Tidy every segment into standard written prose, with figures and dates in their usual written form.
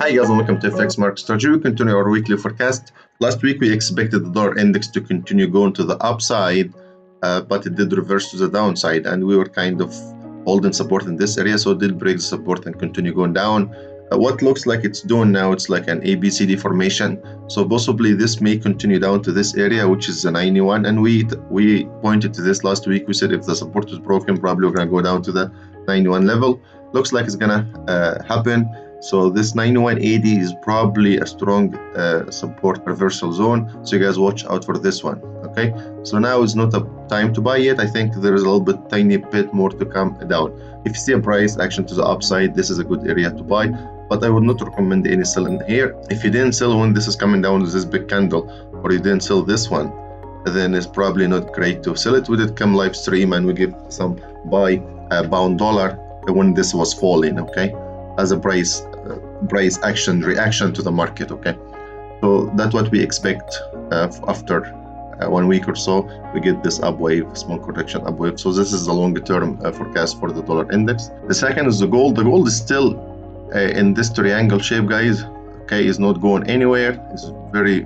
Hi guys and welcome to FX Market Strategy. We continue our weekly forecast. Last week we expected the dollar index to continue going to the upside, but it did reverse to the downside, and we were kind of holding support in this area, so it did break the support and continue going down. What looks like it's doing now, it's like an ABCD formation, so possibly this may continue down to this area, which is the 91, and we pointed to this last week. We said if the support is broken, probably we're going to go down to the 91 level. Looks like it's going to happen. So this 91.80 is probably a strong support reversal zone, so you guys watch out for this one. Okay, so now is not a time to buy yet. I think there is a little bit, tiny bit more to come down. If you see a price action to the upside, this is a good area to buy, but I would not recommend any selling here. If you didn't sell when this is coming down with this big candle, or you didn't sell this one, then it's probably not great to sell it. We did come live stream and we give some buy pound dollar when this was falling, okay, as a price action reaction to the market. Okay, so that's what we expect after 1 week or so. We get this up wave, small correction up wave. So this is the longer term forecast for the dollar index. The second is the gold. The gold is still in this triangle shape, guys. Okay, is not going anywhere. It's very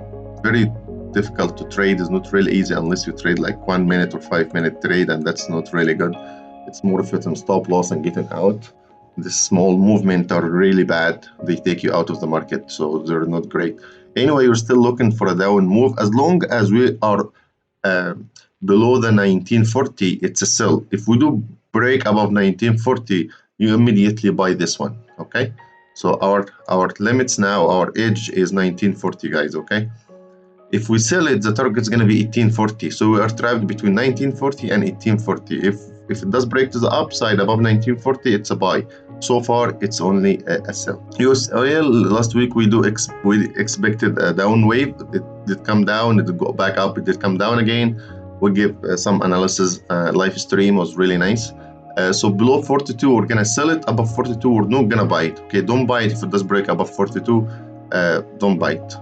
difficult to trade. It's not really easy unless you trade like 1 minute or 5 minute trade, and that's not really good. It's more of it on stop loss and getting out. This small movement are really bad. They take you out of the market, so they're not great. Anyway, you're still looking for a down move. As long as we are below the 1940, it's a sell. If we do break above 1940, you immediately buy this one. Okay, so our limits now, our edge is 1940, guys. Okay, if we sell it, the target is going to be 1840. So we are trapped between 1940 and 1840. If it does break to the upside above 1940, it's a buy. So far, it's only a sell. US oil, last week we expected a down wave. It did come down, it did go back up, it did come down again. We give some analysis. Live stream was really nice. So below 42, we're gonna sell it. Above 42, we're not gonna buy it. Okay, don't buy it if it does break above 42. Don't buy it,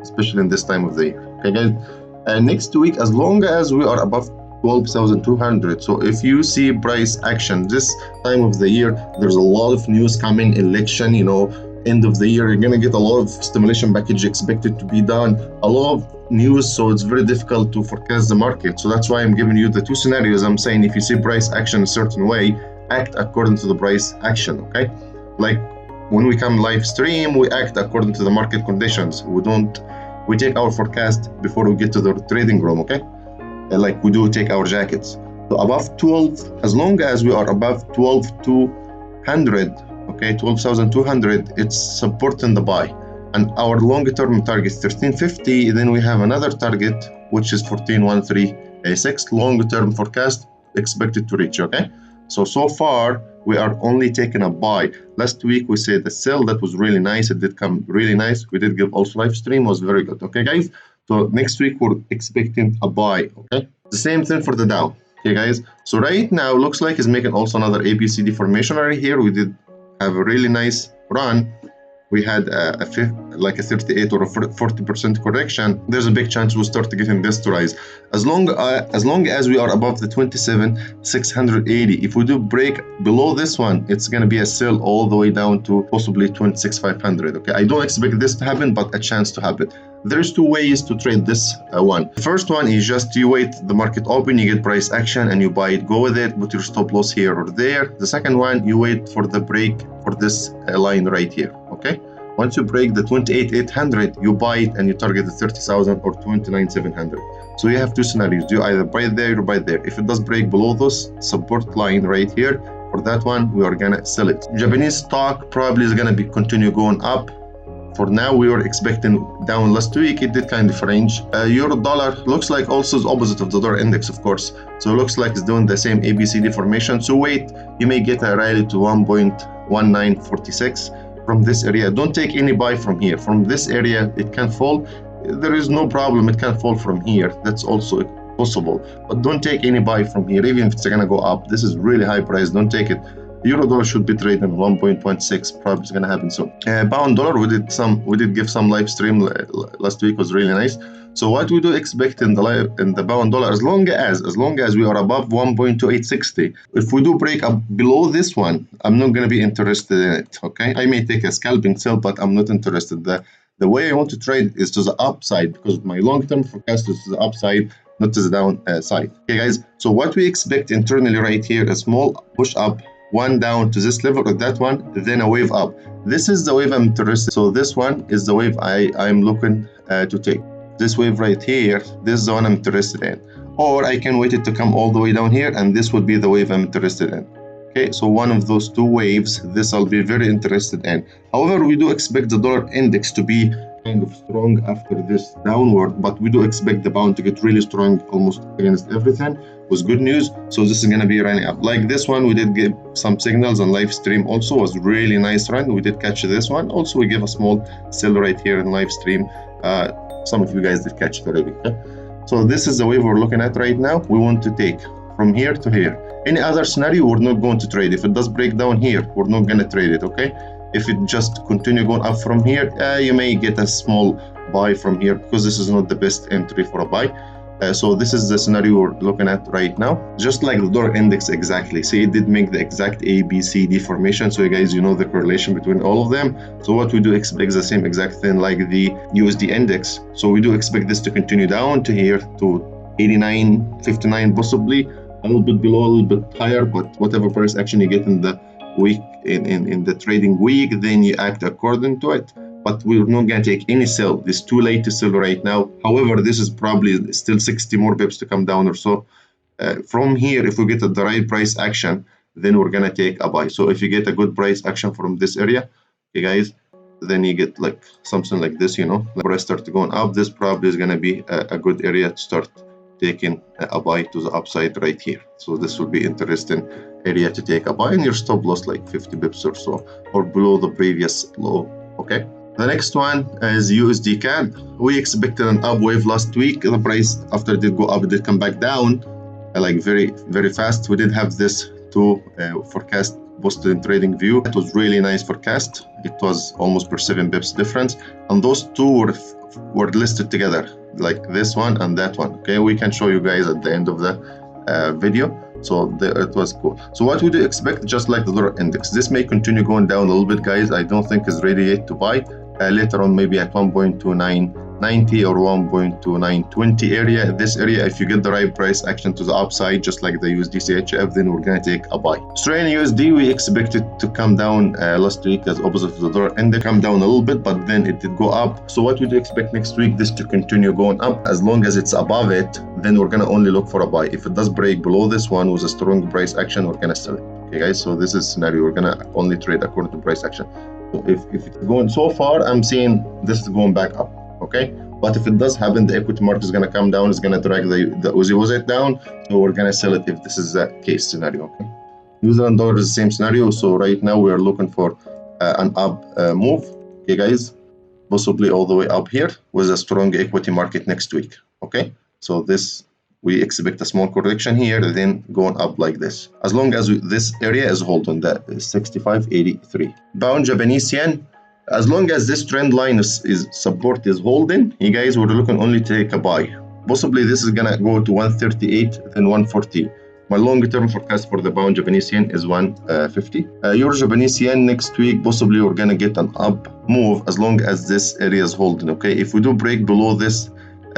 especially in this time of the year. Okay, guys. Next week, as long as we are above 12,200. So if you see price action this time of the year, there's a lot of news coming, election, end of the year, you're gonna get a lot of stimulation package expected to be done, a lot of news, so it's very difficult to forecast the market. So that's why I'm giving you the two scenarios. I'm saying if you see price action a certain way, act according to the price action. Okay, like when we come live stream, we act according to the market conditions. We take our forecast before we get to the trading room. Okay, like we do take our jackets. So above 12, as long as we are above 12,200, okay, 12,200, it's supporting the buy. And our longer term target is 1350. Then we have another target, which is 14,136. Longer term forecast expected to reach. Okay, so far we are only taking a buy. Last week we said the sell, that was really nice. It did come really nice. We did give also live stream, was very good. Okay, guys. So next week we're expecting a buy. Okay, the same thing for the Dow. Okay, guys. So right now looks like it's making also another ABCD formation right here. We did have a really nice run. We had a 38 or a 40% correction. There's a big chance we'll start getting this to rise. As long as we are above the 27,680. If we do break below this one, it's going to be a sell all the way down to possibly 26,500. Okay, I don't expect this to happen, but a chance to happen. There's two ways to trade this one. The first one is just you wait the market open, you get price action and you buy it, go with it, put your stop loss here or there. The second one, you wait for the break for this line right here. Okay, once you break the 28,800, you buy it and you target the 30,000 or 29,700. So you have two scenarios. You either buy it there or buy it there. If it does break below this support line right here, for that one we are gonna sell it. Japanese stock probably is gonna be continue going up. For now, we were expecting down last week. It did kind of range. Euro dollar looks like also is opposite of the dollar index, of course. So it looks like it's doing the same ABCD formation. So wait, you may get a rally to 1.1946 from this area. Don't take any buy from here. From this area, it can fall. There is no problem. It can fall from here. That's also possible. But don't take any buy from here, even if it's gonna go up. This is really high price. Don't take it. Euro dollar should be trading 1.16, probably is gonna happen soon. Pound dollar, we did give some live stream last week, was really nice. So what we do expect in the pound dollar, as long as we are above 1.2860, if we do break up below this one, I'm not gonna be interested in it. Okay, I may take a scalping sell, but I'm not interested. The way I want to trade is to the upside, because my long-term forecast is to the upside, not to the downside. Okay, guys. So what we expect internally right here, a small push up, one down to this level or that one, then a wave up. This is the wave I'm interested. So this one is the wave I'm looking to take. This wave right here, this is the one I'm interested in. Or I can wait it to come all the way down here, and this would be the wave I'm interested in. Okay, so one of those two waves, this I'll be very interested in. However, we do expect the dollar index to be kind of strong after this downward, but we do expect the pound to get really strong almost against everything with good news. So this is going to be running up. Like this one, we did give some signals on live stream, also was really nice run. We did catch this one. Also, we gave a small sell right here in live stream. Some of you guys did catch it already. Okay? So this is the wave we're looking at right now. We want to take from here to here. Any other scenario, we're not going to trade. If it does break down here, we're not going to trade it, okay? If it just continue going up from here, you may get a small buy from here, because this is not the best entry for a buy. So this is the scenario we're looking at right now. Just like the dollar index exactly. See, it did make the exact ABCD formation. So you guys, you know the correlation between all of them. So what we do expect the same exact thing like the USD index. So we do expect this to continue down to here to 89.59 possibly. A little bit below, a little bit higher, but whatever price action you get in the week, in the trading week, then you act according to it. But we're not going to take any sell. It's too late to sell right now. However, this is probably still 60 more pips to come down or so. From here, if we get the right price action, then we're going to take a buy. So if you get a good price action from this area, okay guys, then you get like something like this, you know, the price start going up. This probably is going to be a good area to start taking a buy to the upside right here. So this will be interesting area to take a buy, and your stop loss like 50 bips or so, or below the previous low. Okay, the next one is USDCAD. We expected an up wave last week. The price, after it did go up, it did come back down like very fast. We did have this two forecast posted in trading view. It was really nice forecast. It was almost per 7 bips difference, and those two were listed together, like this one and that one. Okay, we can show you guys at the end of the video. So it was cool. So what we do expect, just like the dollar index, this may continue going down a little bit, guys. I don't think it's ready yet to buy. Later on, maybe at 1.2990 or 1.2920 area. This area, if you get the right price action to the upside, just like the USDCHF, then we're gonna take a buy. Australian USD, we expected to come down last week as opposite to the dollar index, come down a little bit, but then it did go up. So what we do expect next week, this to continue going up. As long as it's above it, then we're gonna only look for a buy. If it does break below this one with a strong price action, we're gonna sell it. Okay, guys. So this is scenario. We're gonna only trade according to price action. So if it's going so far, I'm seeing this is going back up, okay? But if it does happen, the equity market is going to come down, it's going to drag the USD down, so we're going to sell it if this is the case scenario, okay? New Zealand dollar is the same scenario, so right now we are looking for an up move, okay guys? Possibly all the way up here with a strong equity market next week, okay? So this, we expect a small correction here, then going up like this. As long as this area is holding, that is 65.83. Pound Japanese yen, as long as this trend line is support is holding, you guys were looking only to take a buy. Possibly this is gonna go to 138, then 140. My long-term forecast for the pound Japanese yen is 150. Euro Japanese yen next week, possibly we're gonna get an up move as long as this area is holding, okay? If we do break below this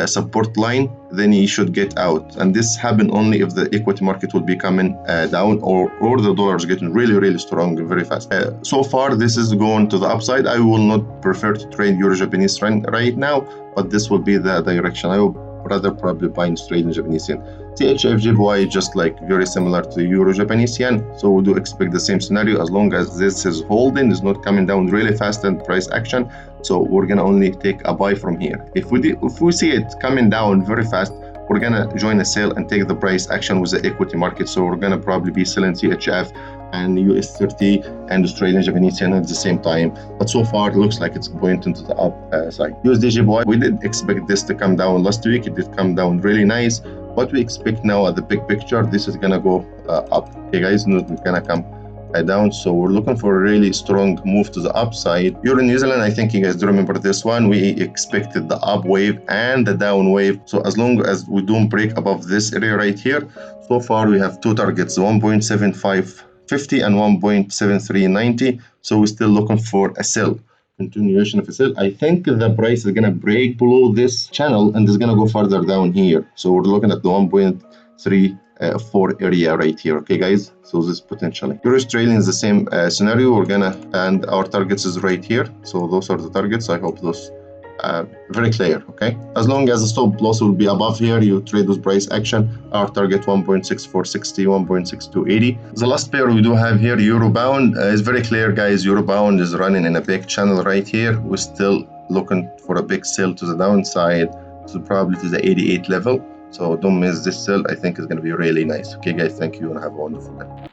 support line, then you should get out, and this happen only if the equity market will be coming down or the dollar is getting really strong very fast. So far this is going to the upside. I will not prefer to trade Euro Japanese trend right now, but this will be the direction. I will rather probably buy and trade in Japanese yen. CHF JPY just like very similar to Euro Japanese yen, so we do expect the same scenario as long as this is holding, is not coming down really fast and price action. So we're gonna only take a buy from here. If we see it coming down very fast, we're gonna join a sale and take the price action with the equity market. So we're gonna probably be selling CHF and US30 and Australian Japanese yen at the same time. But so far it looks like it's pointing to the upside. USDCHF, we did expect this to come down last week. It did come down really nice. What we expect now at the big picture, this is gonna go up. Okay guys, not gonna come down. So we're looking for a really strong move to the upside. Euro New Zealand, I think you guys do remember this one. We expected the up wave and the down wave. So as long as we don't break above this area right here, so far we have two targets, 1.7550 and 1.7390. So we're still looking for a sell, continuation of a sell. I think the price is gonna break below this channel and is gonna go further down here. So we're looking at the 1.34 area right here. Okay guys, so this potentially Euro Australian is the same scenario. We're gonna, and our targets is right here. So those are the targets. I hope those very clear. Okay, as long as the stop loss will be above here, you trade with price action. Our target 1.6460, 1.6280. The last pair we do have here, Euro Bound, is very clear guys. Euro Bound is running in a big channel right here. We're still looking for a big sell to the downside, so probably to the 88 level. So don't miss this sell. I think it's going to be really nice. Okay guys, thank you and have a wonderful day.